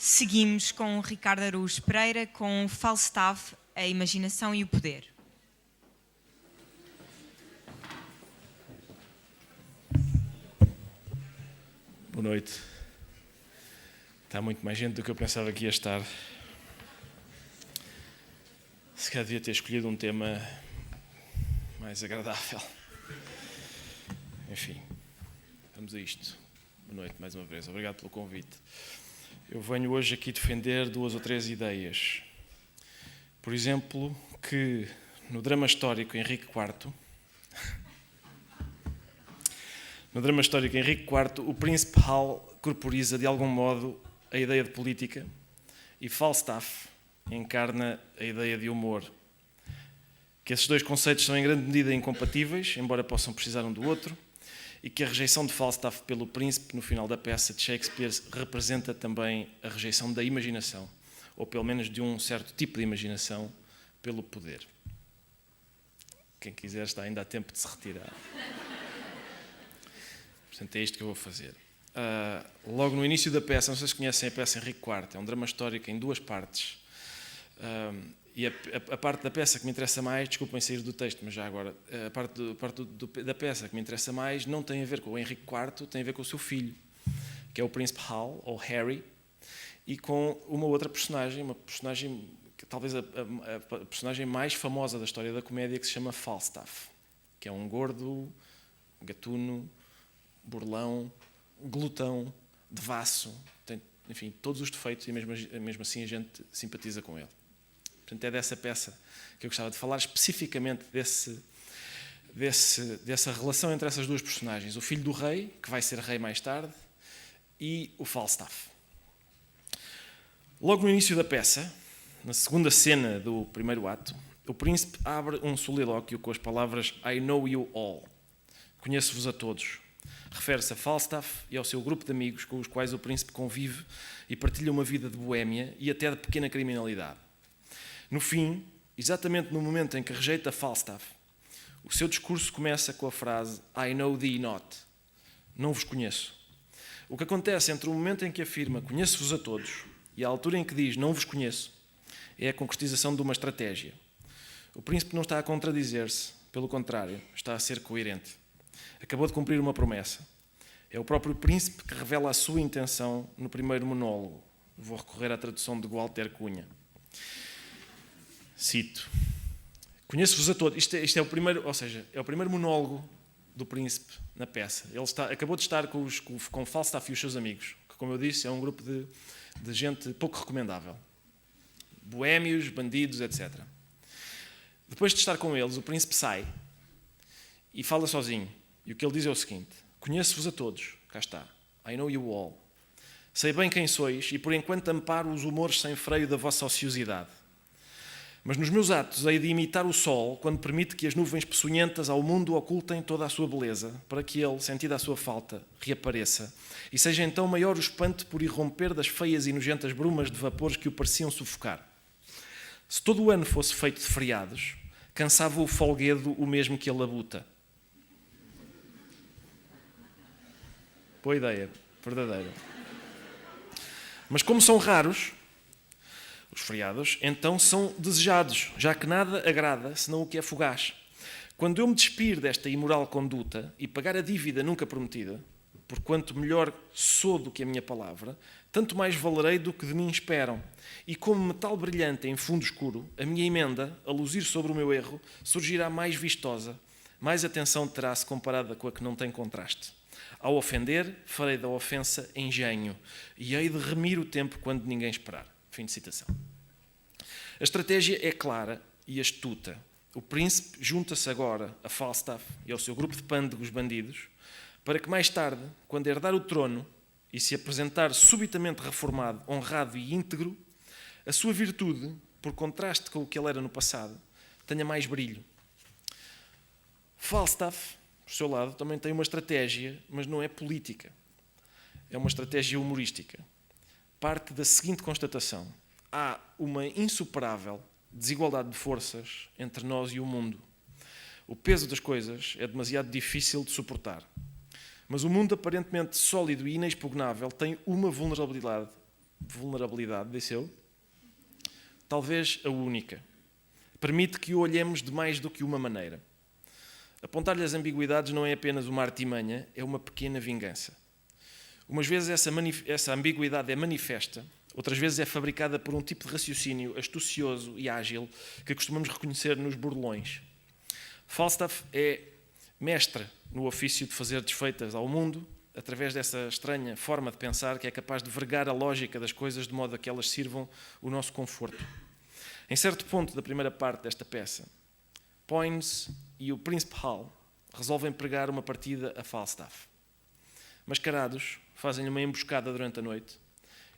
Seguimos com o Ricardo Araújo Pereira com Falstaff, a imaginação e o poder. Boa noite. Está muito mais gente do que eu pensava que ia estar. Se calhar devia ter escolhido um tema mais agradável. Enfim, vamos a isto. Boa noite mais uma vez. Obrigado pelo convite. Eu venho hoje aqui defender 2 ou 3 ideias. Por exemplo, que no drama histórico Henrique IV, o príncipe Hal corporiza de algum modo a ideia de política e Falstaff encarna a ideia de humor. Que esses 2 conceitos são em grande medida incompatíveis, embora possam precisar um do outro, e que a rejeição de Falstaff pelo príncipe no final da peça de Shakespeare representa também a rejeição da imaginação, ou pelo menos de um certo tipo de imaginação, pelo poder. Quem quiser está ainda a tempo de se retirar. Portanto, é isto que eu vou fazer. Logo no início da peça, não sei se conhecem a peça Henrique IV, é um drama histórico em 2 partes. E a parte da peça que me interessa mais, desculpem sair do texto, mas já agora, a parte da peça que me interessa mais não tem a ver com o Henrique IV, tem a ver com o seu filho, que é o príncipe Hal, ou Harry, e com uma outra personagem, que talvez a personagem mais famosa da história da comédia, que se chama Falstaff, que é um gordo, gatuno, burlão, glutão, devasso, tem, enfim, todos os defeitos e mesmo assim a gente simpatiza com ele. Portanto, é dessa peça que eu gostava de falar, especificamente dessa relação entre essas 2 personagens, o filho do rei, que vai ser rei mais tarde, e o Falstaff. Logo no início da peça, na segunda cena do primeiro ato, o príncipe abre um solilóquio com as palavras I know you all, conheço-vos a todos. Refere-se a Falstaff e ao seu grupo de amigos com os quais o príncipe convive e partilha uma vida de boémia e até de pequena criminalidade. No fim, exatamente no momento em que rejeita Falstaff, o seu discurso começa com a frase I know thee not, não vos conheço. O que acontece entre o momento em que afirma conheço-vos a todos e a altura em que diz não vos conheço é a concretização de uma estratégia. O príncipe não está a contradizer-se, pelo contrário, está a ser coerente. Acabou de cumprir uma promessa. É o próprio príncipe que revela a sua intenção no primeiro monólogo. Vou recorrer à tradução de Walter Cunha. Cito: conheço-vos a todos. Isto é o primeiro, ou seja, é o primeiro monólogo do príncipe na peça. Ele acabou de estar com Falstaff e os seus amigos, que, como eu disse, é um grupo de gente pouco recomendável. Boémios, bandidos, etc. Depois de estar com eles, o príncipe sai e fala sozinho. E o que ele diz é o seguinte: conheço-vos a todos, cá está, I know you all. Sei bem quem sois e por enquanto amparo os humores sem freio da vossa ociosidade. Mas nos meus atos hei de imitar o sol quando permite que as nuvens peçonhentas ao mundo ocultem toda a sua beleza, para que ele, sentida a sua falta, reapareça, e seja então maior o espanto por irromper das feias e nojentas brumas de vapores que o pareciam sufocar. Se todo o ano fosse feito de feriados, cansava o folguedo o mesmo que a labuta. Boa ideia, verdadeira. Mas como são raros os feriados, então são desejados, já que nada agrada senão o que é fugaz. Quando eu me despir desta imoral conduta e pagar a dívida nunca prometida, porquanto melhor sou do que a minha palavra, tanto mais valerei do que de mim esperam. E como metal brilhante em fundo escuro, a minha emenda, a luzir sobre o meu erro, surgirá mais vistosa, mais atenção terá-se comparada com a que não tem contraste. Ao ofender, farei da ofensa engenho, e hei de remir o tempo quando ninguém esperar. Fim de citação. A estratégia é clara e astuta. O príncipe junta-se agora a Falstaff e ao seu grupo de pândegos bandidos para que mais tarde, quando herdar o trono e se apresentar subitamente reformado, honrado e íntegro, a sua virtude, por contraste com o que ele era no passado, tenha mais brilho. Falstaff, por seu lado, também tem uma estratégia, mas não é política. É uma estratégia humorística. Parte da seguinte constatação: há uma insuperável desigualdade de forças entre nós e o mundo. O peso das coisas é demasiado difícil de suportar. Mas o mundo aparentemente sólido e inexpugnável tem uma vulnerabilidade vulnerabilidade, disse eu, talvez a única. Permite que o olhemos de mais do que uma maneira. Apontar-lhe as ambiguidades não é apenas uma artimanha, é uma pequena vingança. Umas vezes essa ambiguidade é manifesta, outras vezes é fabricada por um tipo de raciocínio astucioso e ágil que costumamos reconhecer nos burlões. Falstaff é mestre no ofício de fazer desfeitas ao mundo através dessa estranha forma de pensar que é capaz de vergar a lógica das coisas de modo a que elas sirvam o nosso conforto. Em certo ponto da primeira parte desta peça, Poins e o Príncipe Hal resolvem pregar uma partida a Falstaff. Mascarados, fazem-lhe uma emboscada durante a noite.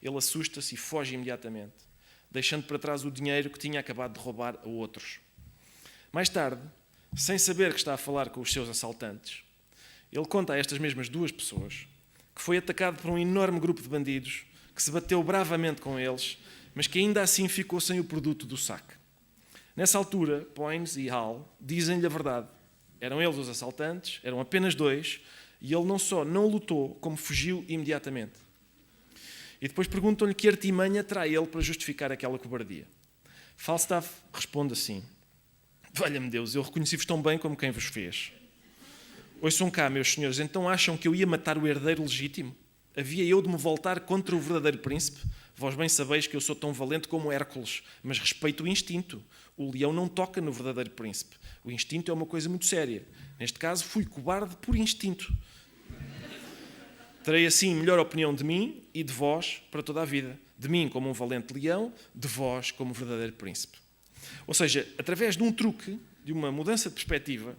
Ele assusta-se e foge imediatamente, deixando para trás o dinheiro que tinha acabado de roubar a outros. Mais tarde, sem saber que está a falar com os seus assaltantes, ele conta a estas mesmas duas pessoas que foi atacado por um enorme grupo de bandidos que se bateu bravamente com eles, mas que ainda assim ficou sem o produto do saque. Nessa altura, Poins e Hal dizem-lhe a verdade. Eram eles os assaltantes, eram apenas dois, e ele não só não lutou, como fugiu imediatamente. E depois perguntam-lhe que artimanha terá ele para justificar aquela cobardia. Falstaff responde assim: valha-me Deus, eu reconheci-vos tão bem como quem vos fez. Ouçam cá, meus senhores, então acham que eu ia matar o herdeiro legítimo? Havia eu de me voltar contra o verdadeiro príncipe? Vós bem sabeis que eu sou tão valente como Hércules, mas respeito o instinto. O leão não toca no verdadeiro príncipe. O instinto é uma coisa muito séria. Neste caso, fui cobarde por instinto. Terei assim melhor opinião de mim e de vós para toda a vida. De mim como um valente leão, de vós como um verdadeiro príncipe. Ou seja, através de um truque, de uma mudança de perspectiva,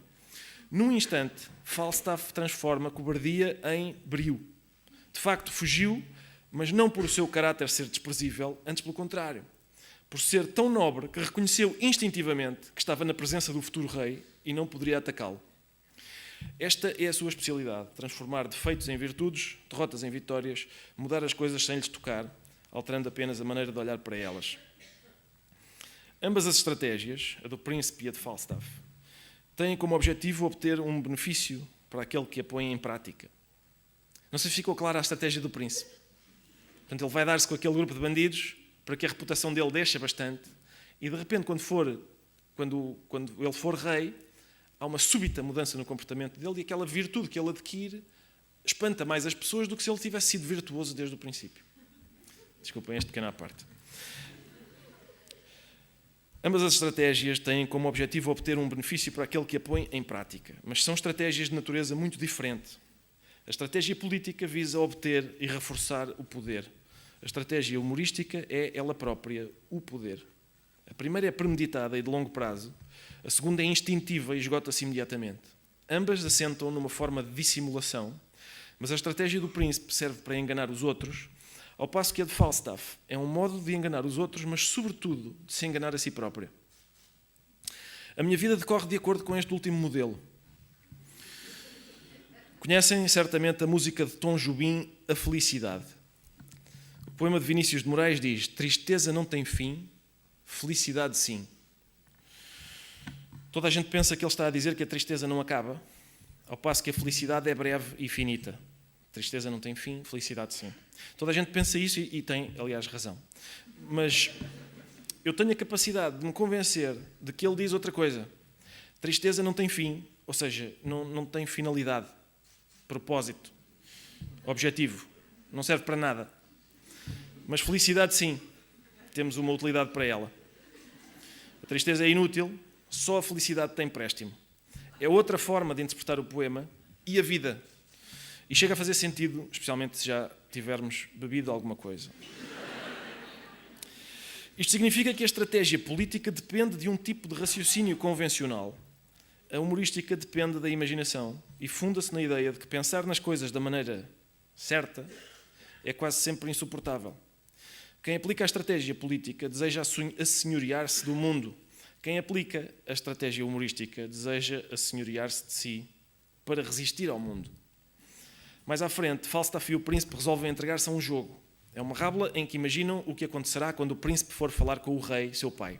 num instante, Falstaff transforma a cobardia em brio. De facto, fugiu, mas não por o seu caráter ser desprezível, antes pelo contrário. Por ser tão nobre que reconheceu instintivamente que estava na presença do futuro rei e não poderia atacá-lo. Esta é a sua especialidade, transformar defeitos em virtudes, derrotas em vitórias, mudar as coisas sem lhes tocar, alterando apenas a maneira de olhar para elas. Ambas as estratégias, a do príncipe e a de Falstaff, têm como objetivo obter um benefício para aquele que a põe em prática. Não sei se ficou clara a estratégia do príncipe. Portanto, ele vai dar-se com aquele grupo de bandidos para que a reputação dele deixe bastante e, de repente, quando ele for rei, há uma súbita mudança no comportamento dele e aquela virtude que ele adquire espanta mais as pessoas do que se ele tivesse sido virtuoso desde o princípio. Desculpem esta pequena parte. Ambas as estratégias têm como objetivo obter um benefício para aquele que a põe em prática, mas são estratégias de natureza muito diferente. A estratégia política visa obter e reforçar o poder. A estratégia humorística é ela própria o poder. A primeira é premeditada e de longo prazo, a segunda é instintiva e esgota-se imediatamente. Ambas assentam numa forma de dissimulação, mas a estratégia do príncipe serve para enganar os outros, ao passo que a de Falstaff é um modo de enganar os outros, mas sobretudo de se enganar a si própria. A minha vida decorre de acordo com este último modelo. Conhecem certamente a música de Tom Jobim, A Felicidade. O poema de Vinícius de Moraes diz: tristeza não tem fim, felicidade sim. Toda a gente pensa que ele está a dizer que a tristeza não acaba, ao passo que a felicidade é breve e finita. Tristeza não tem fim, felicidade sim. Toda a gente pensa isso e tem, aliás, razão. Mas eu tenho a capacidade de me convencer de que ele diz outra coisa. Tristeza não tem fim, ou seja, não tem finalidade, propósito, objetivo. Não serve para nada. Mas felicidade sim, temos uma utilidade para ela. A tristeza é inútil, só a felicidade tem préstimo. É outra forma de interpretar o poema e a vida. E chega a fazer sentido, especialmente se já tivermos bebido alguma coisa. Isto significa que a estratégia política depende de um tipo de raciocínio convencional. A humorística depende da imaginação e funda-se na ideia de que pensar nas coisas da maneira certa é quase sempre insuportável. Quem aplica a estratégia política deseja assenhorear-se do mundo. Quem aplica a estratégia humorística deseja assenhorear-se de si para resistir ao mundo. Mais à frente, Falstaff e o príncipe resolvem entregar-se a um jogo. É uma rábula em que imaginam o que acontecerá quando o príncipe for falar com o rei, seu pai.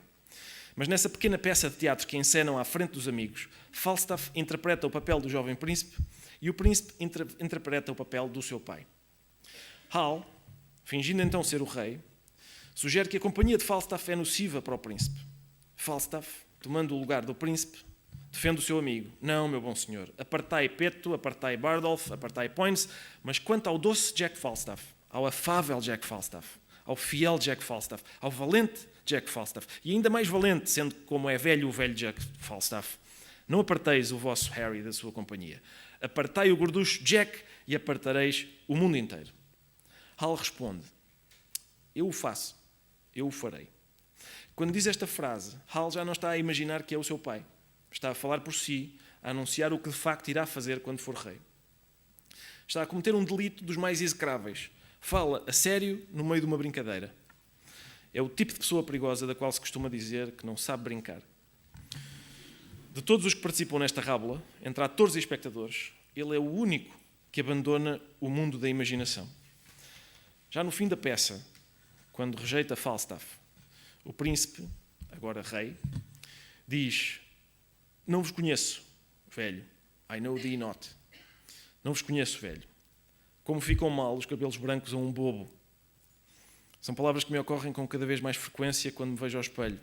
Mas nessa pequena peça de teatro que encenam à frente dos amigos, Falstaff interpreta o papel do jovem príncipe e o príncipe interpreta o papel do seu pai. Hal fingindo então ser o rei, sugere que a companhia de Falstaff é nociva para o príncipe. Falstaff, tomando o lugar do príncipe, defende o seu amigo. Não, meu bom senhor, apartai Peto, apartai Bardolph, apartai Poins, mas quanto ao doce Jack Falstaff, ao afável Jack Falstaff, ao fiel Jack Falstaff, ao valente Jack Falstaff, e ainda mais valente, sendo como é velho o velho Jack Falstaff, não aparteis o vosso Harry da sua companhia. Apartai o gorducho Jack e apartareis o mundo inteiro. Hal responde, eu o faço, eu o farei. Quando diz esta frase, Hal já não está a imaginar que é o seu pai. Está a falar por si, a anunciar o que de facto irá fazer quando for rei. Está a cometer um delito dos mais execráveis. Fala a sério no meio de uma brincadeira. É o tipo de pessoa perigosa da qual se costuma dizer que não sabe brincar. De todos os que participam nesta rábula, entre atores e espectadores, ele é o único que abandona o mundo da imaginação. Já no fim da peça, quando rejeita Falstaff, o príncipe, agora rei, diz: não vos conheço, velho. I know thee not. Não vos conheço, velho. Como ficam mal os cabelos brancos a um bobo. São palavras que me ocorrem com cada vez mais frequência quando me vejo ao espelho.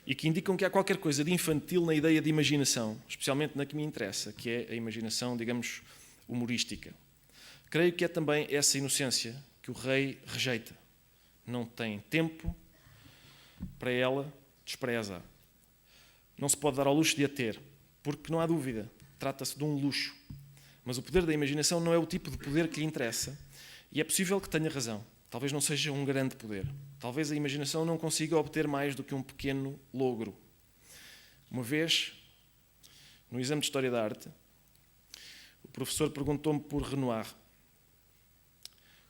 E que indicam que há qualquer coisa de infantil na ideia de imaginação, especialmente na que me interessa, que é a imaginação, digamos, humorística. Creio que é também essa inocência que o rei rejeita. Não tem tempo para ela, despreza. Não se pode dar ao luxo de a ter, porque não há dúvida, trata-se de um luxo. Mas o poder da imaginação não é o tipo de poder que lhe interessa, e é possível que tenha razão. Talvez não seja um grande poder. Talvez a imaginação não consiga obter mais do que um pequeno logro. Uma vez, no exame de História da Arte, o professor perguntou-me por Renoir.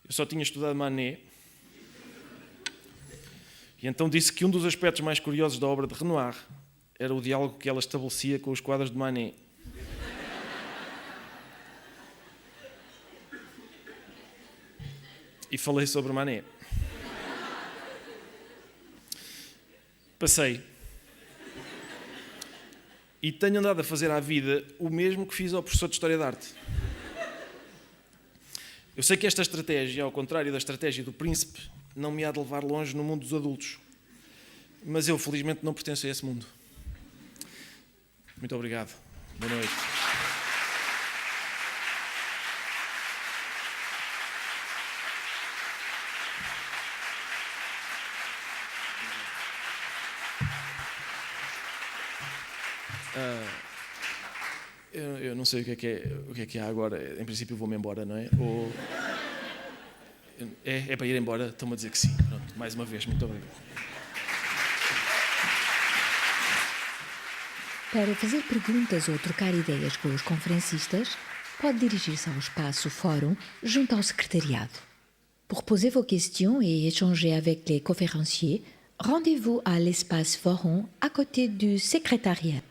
Eu só tinha estudado Manet, e então disse que um dos aspectos mais curiosos da obra de Renoir era o diálogo que ela estabelecia com os quadros de Manet. E falei sobre Manet. Passei. E tenho andado a fazer à vida o mesmo que fiz ao professor de História da Arte. Eu sei que esta estratégia, ao contrário da estratégia do príncipe, não me há de levar longe no mundo dos adultos. Mas eu, felizmente, não pertenço a esse mundo. Muito obrigado. Boa noite. Eu não sei o que é que há agora. Em princípio vou-me embora, não é? Ou... É para ir embora? Estão-me a dizer que sim. Pronto, mais uma vez, muito obrigado. Para fazer perguntas ou trocar ideias com os conferencistas, pode dirigir-se ao espaço Fórum junto ao secretariado. Pour poser vos questions et échanger avec les conférenciers, rendez-vous à l'espace Forum à côté du secrétariat.